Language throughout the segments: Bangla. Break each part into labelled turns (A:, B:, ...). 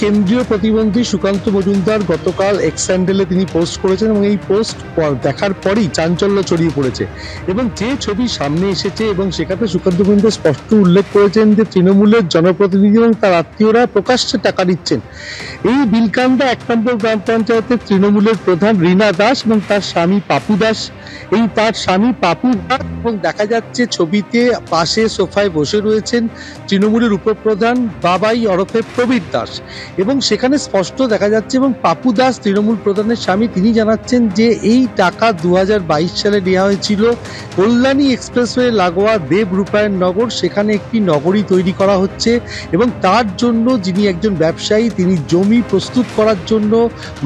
A: কেন্দ্রীয় প্রতিমন্ত্রী সুকান্ত মজুমদার গতকাল এক্স হ্যান্ডেলে তিনি পোস্ট করেছেন এবং এই পোস্ট দেখার পরই চাঞ্চল্য ছড়িয়ে পড়েছে এবং যে ছবি সামনে এসেছে এবং সেখানে সুকান্ত মজুমদার স্পষ্ট উল্লেখ করেছেন যে তৃণমূলের জনপ্রতিনিধি এবং তার আত্মীয়রা প্রকাশ্যে টাকা দিচ্ছেন। এই বিলকান্দা ১ নম্বর গ্রাম পঞ্চায়েতের তৃণমূলের প্রধান রীনা দাস এবং তার স্বামী পাপু দাস, তার স্বামী পাপু দাস এবং দেখা যাচ্ছে ছবিতে পাশে সোফায় বসে রয়েছেন তৃণমূলের উপপ্রধান বাবাই ওরফে প্রবীর দাস এবং সেখানে স্পষ্ট দেখা যাচ্ছে এবং পাপু দাস তৃণমূল প্রধানের স্বামী তিনি জানাচ্ছেন যে এই টাকা ২০২২ সালে নেওয়া হয়েছিল কল্যাণী এক্সপ্রেসওয়ে লাগোয়া দেব রূপায়ণ নগর, সেখানে একটি নগরী তৈরি করা হচ্ছে এবং তার জন্য যিনি একজন ব্যবসায়ী তিনি জমি প্রস্তুত করার জন্য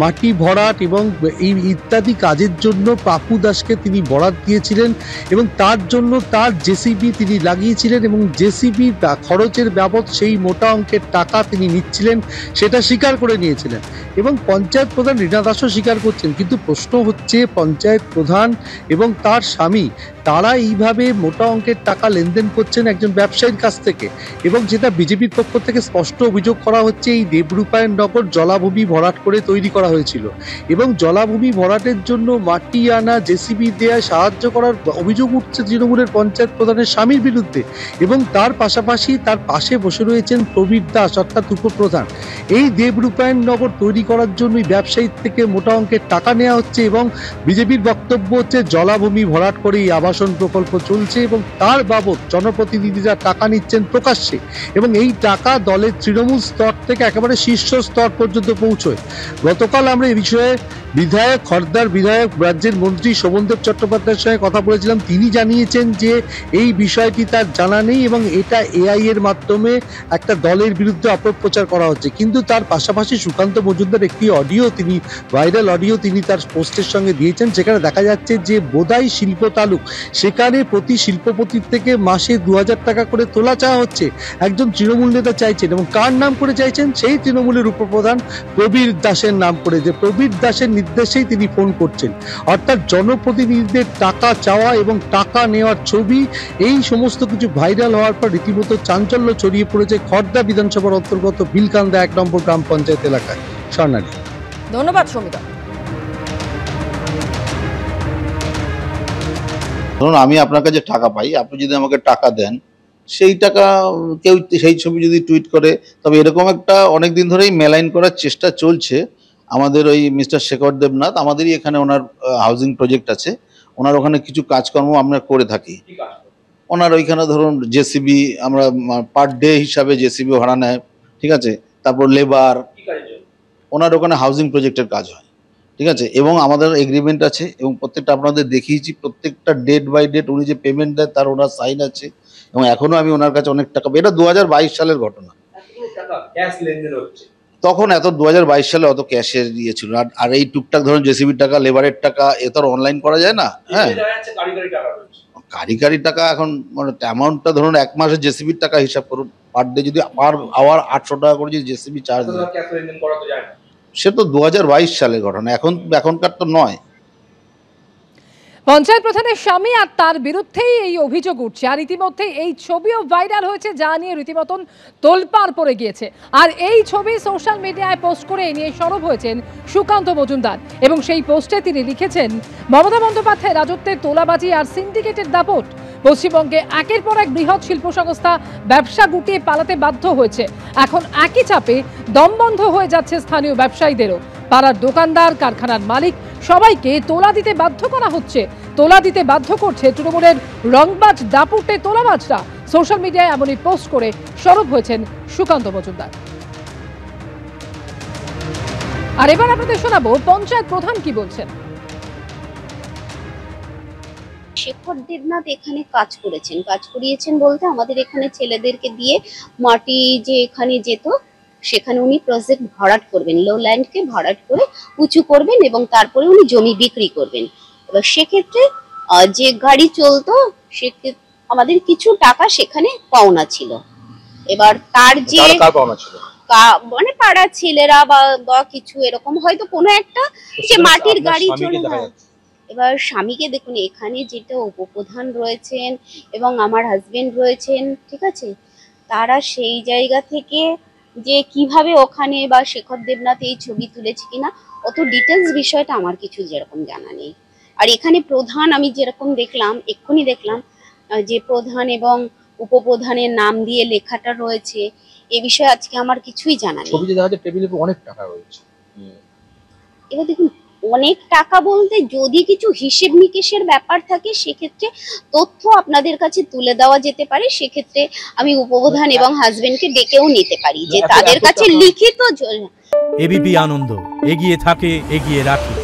A: মাটি ভরাট এবং এই ইত্যাদি কাজের জন্য পাপু দাসকে তিনি বরাত দিয়েছিলেন এবং তার জন্য তার জেসিবি তিনি লাগিয়েছিলেন এবং জেসিবি খরচের বাবদ সেই মোটা অঙ্কের টাকা তিনি নিচ্ছিলেন সেটা স্বীকার করে নিয়েছিলেন এবং পঞ্চায়েত প্রধান রীনা দাসও স্বীকার করছেন। কিন্তু প্রশ্ন হচ্ছে পঞ্চায়েত প্রধান এবং তার স্বামী তারা এইভাবে মোটা অঙ্কের টাকা লেনদেন করছেন একজন ব্যবসায়ীর কাছ থেকে এবং যেটা বিজেপির পক্ষ থেকে স্পষ্ট অভিযোগ করা হচ্ছে এই দেবরূপায়ণ নগর জলাভূমি ভরাট করে তৈরি করা হয়েছিল এবং জলাভূমি ভরাটের জন্য মাটি আনা জেসিবি দেয়া সাহায্য করার অভিযোগ উঠছে তৃণমূলের পঞ্চায়েত প্রধানের স্বামীর বিরুদ্ধে এবং তার পাশাপাশি তার পাশে বসে রয়েছেন প্রবীর দাস অর্থাৎ উপপ্রধান। এই দেবরূপায়ণ নগর তৈরি করার জন্য ব্যবসায়ীর থেকে মোটা অঙ্কের টাকা নেওয়া হচ্ছে এবং বিজেপির বক্তব্য হচ্ছে জলাভূমি ভরাট করে এই আবাসন প্রকল্প চলছে এবং তার বাবদ জনপ্রতিনিধিরা টাকা নিচ্ছেন প্রকাশ্যে এবং এই টাকা দলের তৃণমূল স্তর থেকে একেবারে শীর্ষ স্তর পর্যন্ত পৌঁছয়। গতকাল আমরা এই বিষয়ে বিধায়ক খর্দার বিধায়ক রাজ্যের মন্ত্রী শোভনদেব চট্টোপাধ্যায়ের সঙ্গে কথা বলেছিলাম, তিনি জানিয়েছেন যে এই বিষয়টি তার জানা নেই এবং এটা এআই এর মাধ্যমে একটা দলের বিরুদ্ধে অপপ্রচার করা হচ্ছে। কিন্তু তার পাশাপাশি সুকান্ত মজুমদার একটি অডিও তিনি ভাইরাল অডিও তিনি তার পোস্টের সঙ্গে দিয়েছেন, সেখানে দেখা যাচ্ছে যে বোদাই শিল্প তালুক সেখানে প্রতি শিল্পপতির থেকে মাসে ২০০০ টাকা করে তোলা চাওয়া হচ্ছে, একজন তৃণমূল নেতা চাইছেন এবং কার নাম করে চাইছেন সেই তৃণমূলের উপপ্রধান প্রবীর দাসের নাম করে, যে প্রবীর দাসের নির্দেশেই তিনি ফোন করছেন। অর্থাৎ জনপ্রতিনিধিদের টাকা চাওয়া এবং টাকা নেওয়ার ছবি এই সমস্ত কিছু ভাইরাল হওয়ার পর রীতিমতো চাঞ্চল্য ছড়িয়ে পড়েছে খর্দা বিধানসভার অন্তর্গত বিলকান্দা ১ নম্বর গ্রাম পঞ্চায়েত এলাকায়। স্বর্ণালী,
B: ধন্যবাদ সমিতা।
C: ধরুন আমি আপনার কাছে টাকা পাই, আপনি যদি আমাকে টাকা দেন সেই টাকা কেউ সেই ছবি যদি টুইট করে, তবে এরকম একটা অনেকদিন ধরেই মেলাইন করার চেষ্টা চলছে। আমাদের ওই মিস্টার শেখর দেবনাথ, আমাদেরই এখানে ওনার হাউজিং প্রজেক্ট আছে, ওনার ওখানে কিছু কাজকর্ম আমরা করে থাকি। ওনার ওইখানে ধরুন জেসিবি আমরা পার ডে হিসাবে জেসিবি ভাড়া নেয়, ঠিক আছে, তারপর লেবার, ওনার ওখানে হাউজিং প্রজেক্টের কাজ হয়, ঠিক আছে, এবং আমাদের এগ্রিমেন্ট আছে এবং প্রত্যেকটা আপনাদের দেখিয়েছি, প্রত্যেকটা ডেট বাই ডেট উনি যে পেমেন্ট দেয় তার ওনার সাইন আছে এবং এখনো আমি ওনার কাছে অনেক টাকা পাই। এটা ২০২২ সালের ঘটনা, তখন এত ২০২২ সালে অত ক্যাশের ইয়ে ছিল না। আর এই টুকটাক ধরুন জেসিবির টাকা, লেবারের টাকা, এ তো আর অনলাইন করা যায় না। হ্যাঁ, কারিগরি টাকা এখন মানে অ্যামাউন্টটা ধরুন এক মাসের জেসিবির টাকা হিসাব করুন, পার ডে যদি পার আওয়ার ৮০০ টাকা করে যদি জেসিবি চার্জ দেয়, সে তো ২০২২ সালের ঘটনা, এখনকার তো নয়।
B: পঞ্চায়েত প্রধানের স্বামী আর তার বিরুদ্ধেই এই অভিযোগ উঠছে আর ইতিমধ্যে এই ছবিও ভাইরাল হয়েছে, যা নিয়ে রীতিমতন তোলপাড় পড়ে গিয়েছে। আর এই ছবি সোশ্যাল মিডিয়ায় পোস্ট করে নিয়ে সরব হয়েছেন সুকান্ত মজুমদার এবং সেই পোস্টে তিনি লিখেছেন, মমতা বন্দ্যোপাধ্যায় রাজত্বের তোলাবাজি আর সিন্ডিকেটের দাপট, পশ্চিমবঙ্গে একের পর এক বৃহৎ শিল্প সংস্থা ব্যবসা গুটিয়ে পালাতে বাধ্য হয়েছে। এখন একই চাপে দমবন্ধ হয়ে যাচ্ছে স্থানীয় ব্যবসায়ীদেরও। পাড়ার দোকানদার, কারখানার মালিক সবাইকে তোলা দিতে বাধ্য করা হচ্ছে। তোলা দিতে বাধ্য করছে তৃণমূলের রংবাজ দাপুটে তোলাবাজরা। সোশ্যাল মিডিয়ায় এমনই পোস্ট করে সরব হয়েছেন সুকান্ত মজুমদার। আর এবার আপনাদের শোনাবো পঞ্চায়েত প্রধান কি বলছেন।
D: শেখর দেবনাথ এখানে কাজ করিয়েছেন বলতে আমাদের এখানে ছেলেদেরকে দিয়ে মাটি যে এখানে যেত সেখানে উনি প্রজেক্ট ভরাট করবেন, লো ল্যান্ডকে ভরাট করে উঁচু করবেন এবং তারপরে উনি জমি বিক্রি করবেন। এবার সেক্ষেত্রে যে গাড়ি চলতো সেক্ষেত্রে আমাদের কিছু টাকা সেখানে পাওনা ছিল। এবার তার যে মানে পাড়ার ছেলেরা বা কিছু এরকম হয়তো কোনো একটা যে মাটির গাড়ি চলে যায়। এবার স্বামীকে দেখুন, এখানে যেটা উপপ্রধান রয়েছেন এবং আমার হাজবেন্ড রয়েছেন, ঠিক আছে, তারা সেই জায়গা থেকে যে কিভাবে ওখানে বা শেখর দেবনাথ এই ছবি তুলেছে কিনা অত ডিটেলস বিষয়টা আমার কিছু যেরকম জানা নেই। আর এখানে প্রধান আমি যেরকম দেখলাম, এক্ষুনি দেখলাম যে প্রধান এবং উপপ্রধানের নাম দিয়ে লেখাটা রয়েছে, এ বিষয়ে আজকে আমার কিছুই জানা নেই।
E: ছবিতে দেখা যাচ্ছে টেবিলের উপর অনেক টাকা রয়েছে।
D: এবার দেখুন, অনেক টাকা বলতে যদি কিছু হিসেব নিকেশের ব্যাপার থাকে সেক্ষেত্রে তথ্য আপনাদের কাছে তুলে দেওয়া যেতে পারে। সেক্ষেত্রে আমি উপপ্রধান এবং হাজবেন্ডকে ডেকেও নিতে পারি যে তাদের কাছে লিখিত
F: এবিপি আনন্দ এগিয়ে থাকে, এগিয়ে রাখে।